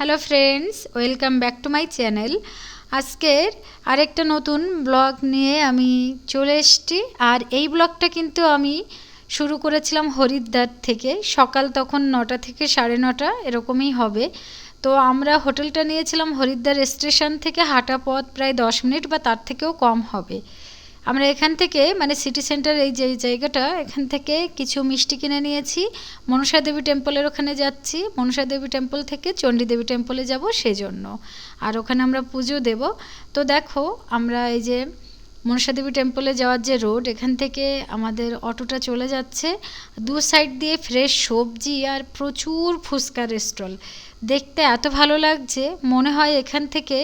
Hello friends, welcome back to my channel. আজকের আরেকটা নতুন ব্লগ নিয়ে আমি চলে এসেছি। আর এই ব্লগটা কিন্তু আমি শুরু করেছিলাম হরিদ্বার থেকে। সকাল তখন 9টা থেকে 9:30 এরকমই হবে। তো আমরা হোটেলটা নিয়েছিলাম হরিদ্বার স্টেশন থেকে হাঁটা পথ প্রায় 10 মিনিট বা তার থেকেও কম হবে। আমরা এখান থেকে মানে সিটি সেন্টার এই যে জায়গাটা, এখান থেকে কিছু মিষ্টি কিনে নিয়েছি। মনসা দেবী টেম্পলের ওখানে যাচ্ছি। মনসা দেবী টেম্পল থেকে চণ্ডী দেবী টেম্পলে যাব সেজন্য। আর ওখানে আমরা পুজো দেব। তো দেখো আমরা এই যে মনসা দেবী টেম্পলে যাওয়ার যে রোড, এখান থেকে আমাদের অটোটা চলে যাচ্ছে। দু সাইড দিয়ে ফ্রেশ সবজি আর প্রচুর ফুচকার স্টল। দেখতে এত ভালো লাগছে, মনে হয় এখান থেকে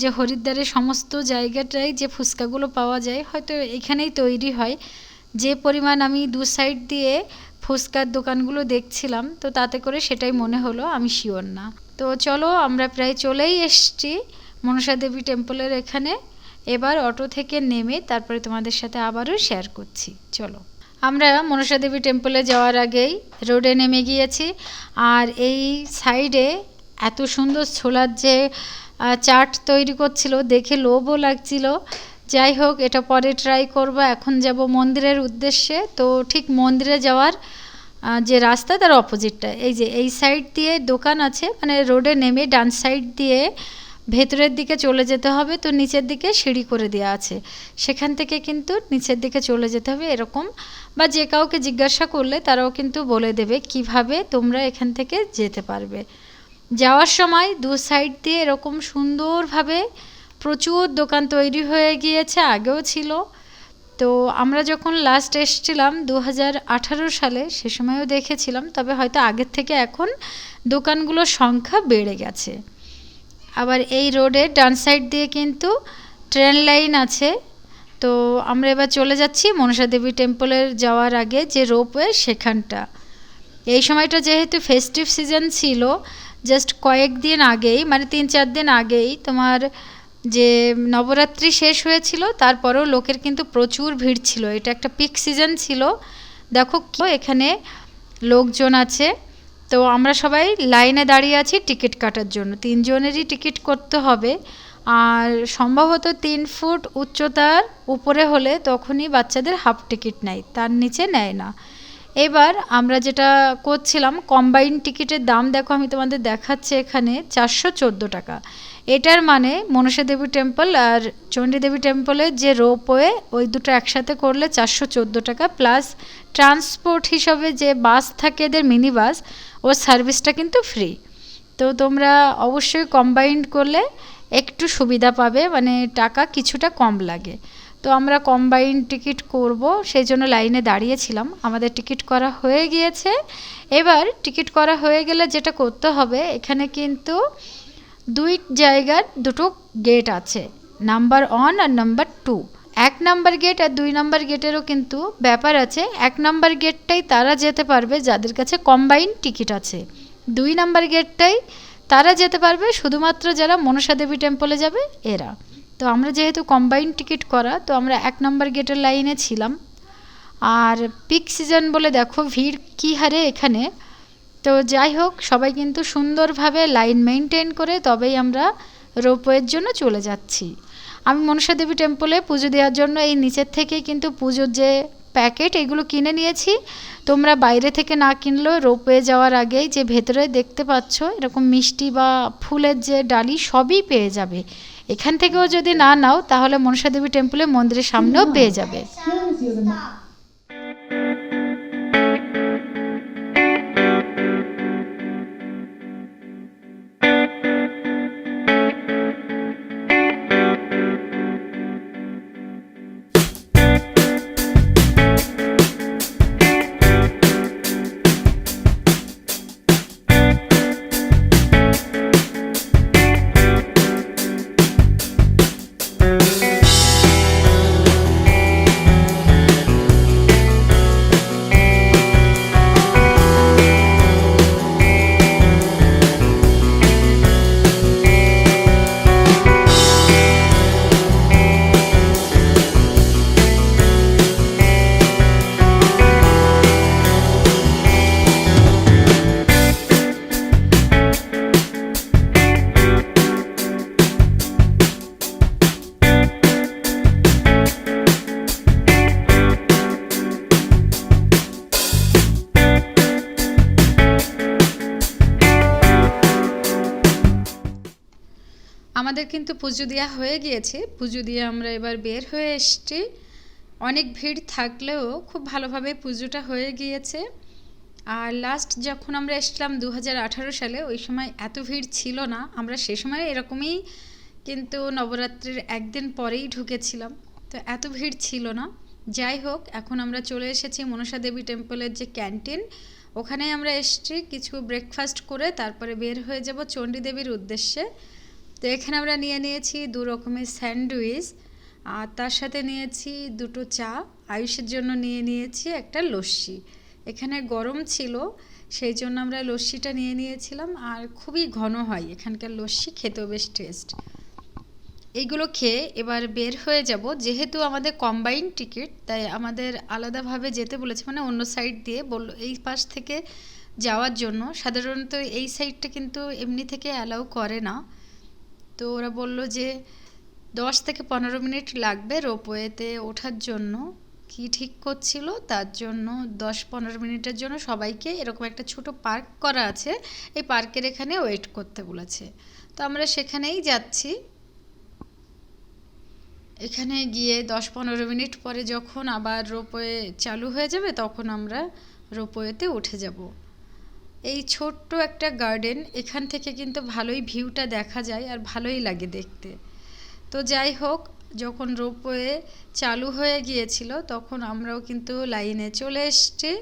যে হরিদ্বারের সমস্ত জায়গাটায় যে ফুচকাগুলো পাওয়া যায় হয়তো এখানেই তৈরি হয়। যে পরিমাণ আমি দু সাইড দিয়ে ফুচকার দোকানগুলো দেখছিলাম, তো তাতে করে সেটাই মনে হলো, আমি শিওর না। তো চলো, আমরা প্রায় চলেই এসছি মনসা দেবী টেম্পলের এখানে। এবার অটো থেকে নেমে তারপরে তোমাদের সাথে আবারও শেয়ার করছি। চলো, আমরা মনসা দেবী টেম্পলে যাওয়ার আগেই রোডে নেমে গিয়েছি। আর এই সাইডে এত সুন্দর ছোলার যে চাট তৈরি করছিল, দেখে লোভও লাগছিল। যাই হোক, এটা পরে ট্রাই করব। এখন যাব মন্দিরের উদ্দেশ্যে। তো ঠিক মন্দিরে যাওয়ার যে রাস্তা তার অপোজিটটা এই যে এই সাইড দিয়ে দোকান আছে, মানে রোডে নেমে ডান সাইড দিয়ে ভেতরের দিকে চলে যেতে হবে। তো নিচের দিকে সিঁড়ি করে দেওয়া আছে, সেখান থেকে কিন্তু নিচের দিকে চলে যেতে হবে এরকম। বা যে কাউকে জিজ্ঞাসা করলে তারাও কিন্তু বলে দেবে কিভাবে তোমরা এখান থেকে যেতে পারবে। যাওয়ার সময় দু সাইড দিয়ে এরকম সুন্দরভাবে প্রচুর দোকান তৈরি হয়ে গিয়েছে, আগেও ছিল। তো আমরা যখন লাস্ট এসেছিলাম 2018 সালে, সে সময়ও দেখেছিলাম, তবে হয়তো আগের থেকে এখন দোকানগুলোর সংখ্যা বেড়ে গেছে। আবার এই রোডের ডান সাইড দিয়ে কিন্তু ট্রেন লাইন আছে। তো আমরা এবার চলে যাচ্ছি মনসা দেবী টেম্পলের যাওয়ার আগে যে রোপওয়ে সেখানটা। এই সময়টা যেহেতু ফেস্টিভ সিজন ছিল, জাস্ট কয়েকদিন আগেই মানে 3-4 দিন আগেই তোমার যে নবরাত্রি শেষ হয়েছিল, তারপরেও লোকের কিন্তু প্রচুর ভিড় ছিল। এটা একটা পিক সিজন ছিল। দেখো এখানে লোকজন আছে। তো আমরা সবাই লাইনে দাঁড়িয়ে আছি টিকিট কাটার জন্য। 3 জনেরই টিকিট করতে হবে। আর সম্ভবত 3 ফুট উচ্চতার উপরে হলে তখনই বাচ্চাদের হাফ টিকিট নেয়, তার নিচে নেয় না। এবার আমরা যেটা করছিলাম, কম্বাইন টিকিটের দাম দেখো, আমি তোমাদের দেখাচ্ছি এখানে 414 টাকা। এটার মানে মনসা দেবী টেম্পল আর চণ্ডী দেবী টেম্পলের যে রোপওয়ে, ওই দুটো একসাথে করলে 414 টাকা, প্লাস ট্রান্সপোর্ট হিসাবে যে বাস থাকে এদের মিনি বাস, ওর সার্ভিসটা কিন্তু ফ্রি। তো তোমরা অবশ্যই কম্বাইন্ড করলে একটু সুবিধা পাবে, মানে টাকা কিছুটা কম লাগে। তো আমরা কম্বাইন টিকিট করব, সেই জন্য লাইনে দাঁড়িয়েছিলাম। আমাদের টিকিট করা হয়ে গিয়েছে। এবার টিকিট করা হয়ে গেলে যেটা করতে হবে, এখানে কিন্তু 2 জায়গার 2টো গেট আছে, নাম্বার 1 আর নাম্বার 2। 1 নাম্বার গেট আর 2 নাম্বার গেটেরও কিন্তু ব্যাপার আছে। 1 নাম্বার গেটটাই তারা যেতে পারবে যাদের কাছে কম্বাইন টিকিট আছে। 2 নাম্বার গেটটাই তারা যেতে পারবে শুধুমাত্র যারা মনসা দেবী টেম্পলে যাবে এরা। তো আমরা যেহেতু কম্বাইন টিকিট করা, তো আমরা 1 নাম্বার গেটের লাইনে ছিলাম। আর পিক সিজন বলে দেখো ভিড় কী হারে এখানে। তো যাই হোক, সবাই কিন্তু সুন্দরভাবে লাইন মেনটেন করে তবেই আমরা রোপওয়ের জন্য চলে যাচ্ছি। আমি মনসা দেবী টেম্পলে পুজো দেওয়ার জন্য এই নিচের থেকে কিন্তু পুজোর যে প্যাকেট এগুলো কিনে নিয়েছি। তোমরা বাইরে থেকে না কিনলেও রোপওয়ে যাওয়ার আগেই যে ভেতরে দেখতে পাচ্ছ এরকম মিষ্টি বা ফুলের যে ডালি সবই পেয়ে যাবে। এখান থেকেও যদি না নাও তাহলে মনসা দেবী টেম্পলে মন্দিরের সামনেও পেয়ে যাবে। আমাদের কিন্তু পুজো দেওয়া হয়ে গিয়েছে, পুজো দিয়ে আমরা এবার বের হয়ে এসেছি। অনেক ভিড় থাকলেও খুব ভালোভাবে পুজোটা হয়ে গিয়েছে। আর লাস্ট যখন আমরা এসেছিলাম 2018 সালে, ওই সময় এত ভিড় ছিল না। আমরা সে সময় এরকমই কিন্তু নবরাত্রির একদিন পরেই ঢুকেছিলাম, তো এত ভিড় ছিল না। যাই হোক, এখন আমরা চলে এসেছি মনসা দেবী টেম্পলের যে ক্যান্টিন, ওখানে আমরা এসেছি কিছু ব্রেকফাস্ট করে তারপরে বের হয়ে যাব চণ্ডী দেবীর উদ্দেশ্যে। তো এখানে আমরা নিয়ে নিয়েছি 2 রকমের স্যান্ডউইচ, আর তার সাথে নিয়েছি 2টো চা, আয়ুষের জন্য নিয়ে নিয়েছি একটা লস্যি। এখানে গরম ছিল সেই জন্য আমরা লস্যিটা নিয়ে নিয়েছিলাম, আর খুবই ঘন হয় এখানকার লস্যি, খেতেও বেশ টেস্ট। এইগুলো খেয়ে এবার বের হয়ে যাব। যেহেতু আমাদের কম্বাইন টিকিট, তাই আমাদের আলাদাভাবে যেতে বলেছে, মানে অন্য সাইড দিয়ে বললো এই পাশ থেকে যাওয়ার জন্য। সাধারণত এই সাইডটা কিন্তু এমনি থেকে অ্যালাউ করে না, তো ওরা বললো যে 10 থেকে 15 মিনিট লাগবে রোপওয়েতে ওঠার জন্য। কি ঠিক করছিল, তার জন্য 10-15 মিনিটের জন্য সবাইকে এরকম একটা ছোট পার্ক করা আছে, এই পার্কের এখানে ওয়েট করতে বলেছে। তো আমরা সেখানেই যাচ্ছি। এখানে গিয়ে 10-15 মিনিট পরে যখন আবার রোপওয়ে চালু হয়ে যাবে তখন আমরা রোপওয়েতে উঠে যাব। এই ছোট্ট একটা গার্ডেন, এখান থেকে কিন্তু ভালোই ভিউটা দেখা যায় আর ভালোই লাগে দেখতে। তো যাই হোক, যখন রোপওয়ে চালু হয়ে গিয়েছিল তখন আমরাও কিন্তু লাইনে চলে এসেছি।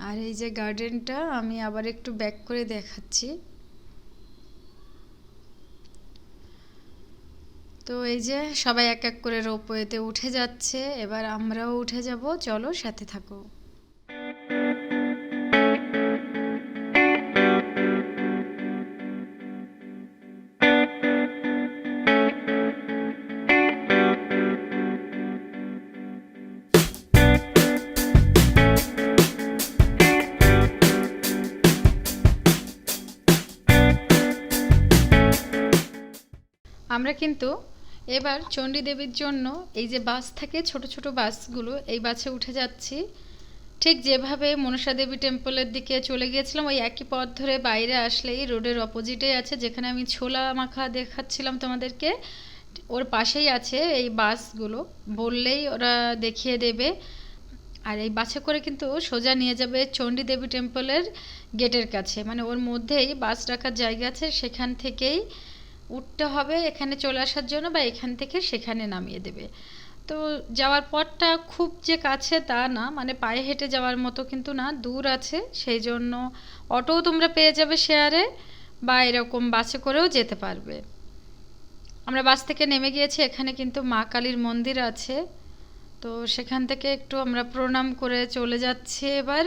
আর এই যে গার্ডেনটা আমি আবার একটু ব্যাক করে দেখাচ্ছি। তো এই যে সবাই এক এক করে রোপওয়েতে উঠে যাচ্ছে, এবার আমরাও উঠে যাব, চলো সাথে থাকো। আমরা কিন্তু এবার চণ্ডী দেবীর জন্য এই যে বাস থাকে, ছোট ছোট বাসগুলো, এই বাসে উঠে যাচ্ছি। ঠিক যেভাবে মনসা দেবী টেম্পলের দিকে চলে গিয়েছিলাম, ওই একই পথ ধরে বাইরে আসলেই রোডের অপোজিটে আছে, যেখানে আমি ছোলা মাখা দেখাচ্ছিলাম তোমাদেরকে, ওর পাশেই আছে এই বাসগুলো, বললেই ওরা দেখিয়ে দেবে। আর এই বাসে করে কিন্তু সোজা নিয়ে যাবে চণ্ডী দেবী টেম্পলের গেটের কাছে, মানে ওর মধ্যেই বাস রাখার জায়গা আছে, সেখান থেকেই উঠতে হবে এখানে চলে আসার জন্য, বা এখান থেকে সেখানে নামিয়ে দেবে। তো যাওয়ার পথটা খুব যে কাছে তা না, মানে পায়ে হেঁটে যাওয়ার মতো কিন্তু না, দূর আছে। সেই জন্য অটোও তোমরা পেয়ে যাবে শেয়ারে, বা এরকম বাসে করেও যেতে পারবে। আমরা বাস থেকে নেমে গিয়েছি, এখানে কিন্তু মা কালীর মন্দির আছে, তো সেখান থেকে একটু আমরা প্রণাম করে চলে যাচ্ছি এবার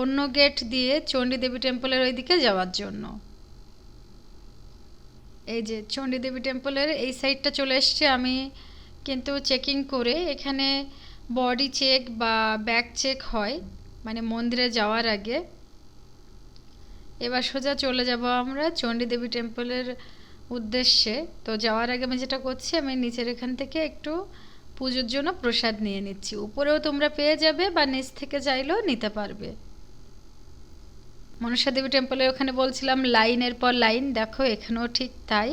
অন্য গেট দিয়ে চণ্ডী দেবী টেম্পলের ওই দিকে যাওয়ার জন্য। এই যে চণ্ডী দেবী টেম্পলের এই সাইডটা চলে এসছে। আমি কিন্তু চেকিং করে, এখানে বডি চেক বা ব্যাক চেক হয় মানে মন্দিরে যাওয়ার আগে। এবার সোজা চলে যাব আমরা চণ্ডী দেবী টেম্পলের উদ্দেশ্যে। তো যাওয়ার আগে আমি যেটা করছি, আমি নিচের এখান থেকে একটু পুজোর জন্য প্রসাদ নিয়ে নিচ্ছি। উপরেও তোমরা পেয়ে যাবে, বা নিচ থেকে চাইলেও নিতে পারবে। মনসা দেবী টেম্পলে ওখানে বলছিলাম লাইনের পর লাইন, দেখো এখানেও ঠিক তাই।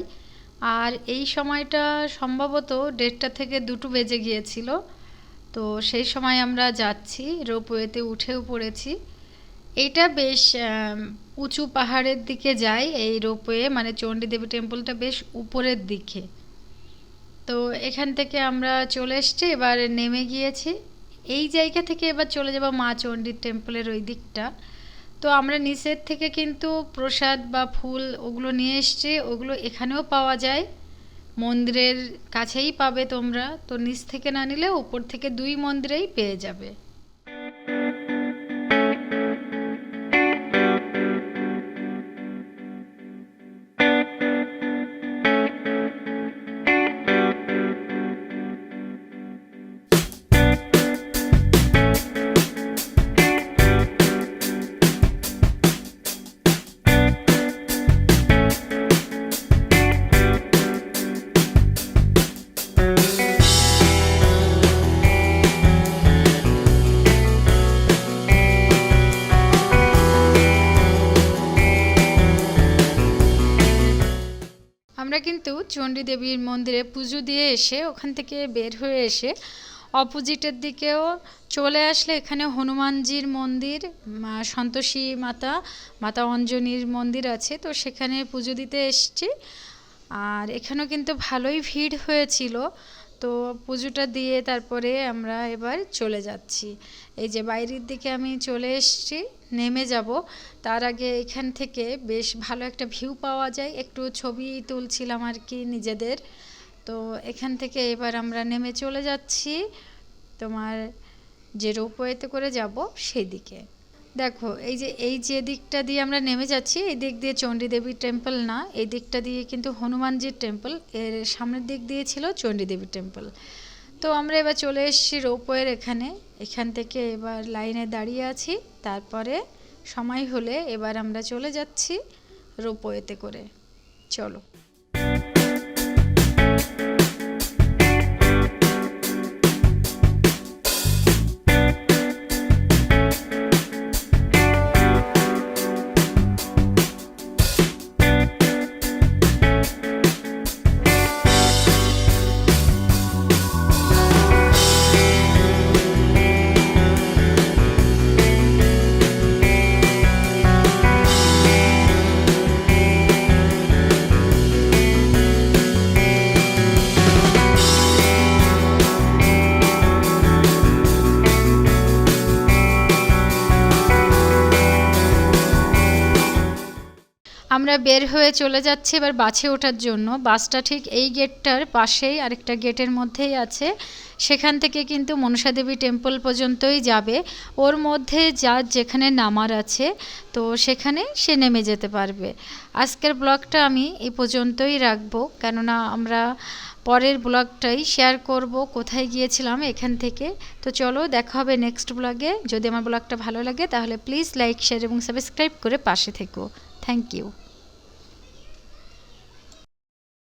আর এই সময়টা সম্ভবত 1:30 থেকে 2 বেজে গিয়েছিল, তো সেই সময় আমরা যাচ্ছি, রোপওয়েতে উঠেও পড়েছি। এইটা বেশ উঁচু পাহাড়ের দিকে যায় এই রোপওয়ে, মানে চণ্ডী দেবী টেম্পলটা বেশ উপরের দিকে। তো এখান থেকে আমরা চলে এসেছি, এবার নেমে গিয়েছি। এই জায়গা থেকে এবার চলে যাব মা চণ্ডীর টেম্পলের ওই দিকটা। তো আমরা নিচের থেকে কিন্তু প্রসাদ বা ফুল ওগুলো নিয়ে এসছি, ওগুলো এখানেও পাওয়া যায়, মন্দিরের কাছেই পাবে তোমরা। তো নিচ থেকে না নিলে উপর থেকে 2 মন্দিরেই পেয়ে যাবে। আমরা কিন্তু চণ্ডী দেবীর মন্দিরে পুজো দিয়ে এসে ওখান থেকে বের হয়ে এসে অপোজিটের দিকেও চলে আসলে এখানে হনুমানজির মন্দির, সন্তোষী মাতা, মাতা অঞ্জনীর মন্দির আছে, তো সেখানে পুজো দিতে এসছি। আর এখানেও কিন্তু ভালোই ভিড় হয়েছিল, তো পুজোটা দিয়ে তারপরে আমরা এবার চলে যাচ্ছি। এই যে বাইরের দিকে আমি চলে এসেছি, নেমে যাব। তার আগে এখান থেকে বেশ ভালো একটা ভিউ পাওয়া যায়, একটু ছবি তুলছিলাম আর কি নিজেদের। তো এখান থেকে এবার আমরা নেমে চলে যাচ্ছি তোমার যে রোপওয়েতে করে যাব সেই দিকে। দেখো এই যে দিকটা দিয়ে আমরা নেমে যাচ্ছি, এই দিক দিয়ে চণ্ডী দেবীর টেম্পল না, এই দিকটা দিয়ে কিন্তু হনুমানজির টেম্পল, এর সামনের দিক দিয়ে ছিল চণ্ডী দেবীর টেম্পল। তো আমরা এবার চলে এসেছি রোপওয়ের এখানে, এখান থেকে এবার লাইনে দাঁড়িয়ে আছি, তারপরে সময় হলে এবার আমরা চলে যাচ্ছি রোপওয়েতে করে। চলো। আমরা বের হয়ে চলে যাচ্ছি এবার বাসে ওঠার জন্য। বাসটা ঠিক এই গেটটার পাশেই আরেকটা গেটের মধ্যেই আছে, সেখান থেকে কিন্তু মনসা দেবী টেম্পল পর্যন্তই যাবে। ওর মধ্যে যার যেখানে নামার আছে তো সেখানে সে নেমে যেতে পারবে। আজকের ব্লগটা আমি এই পর্যন্তই রাখবো, কেননা আমরা পরের ব্লগটাই শেয়ার করব কোথায় গিয়েছিলাম এখান থেকে। তো চলো, দেখা হবে নেক্সট ব্লগে। যদি আমার ব্লগটা ভালো লাগে তাহলে প্লিজ লাইক, শেয়ার এবং সাবস্ক্রাইব করে পাশে থেকো। Thank you.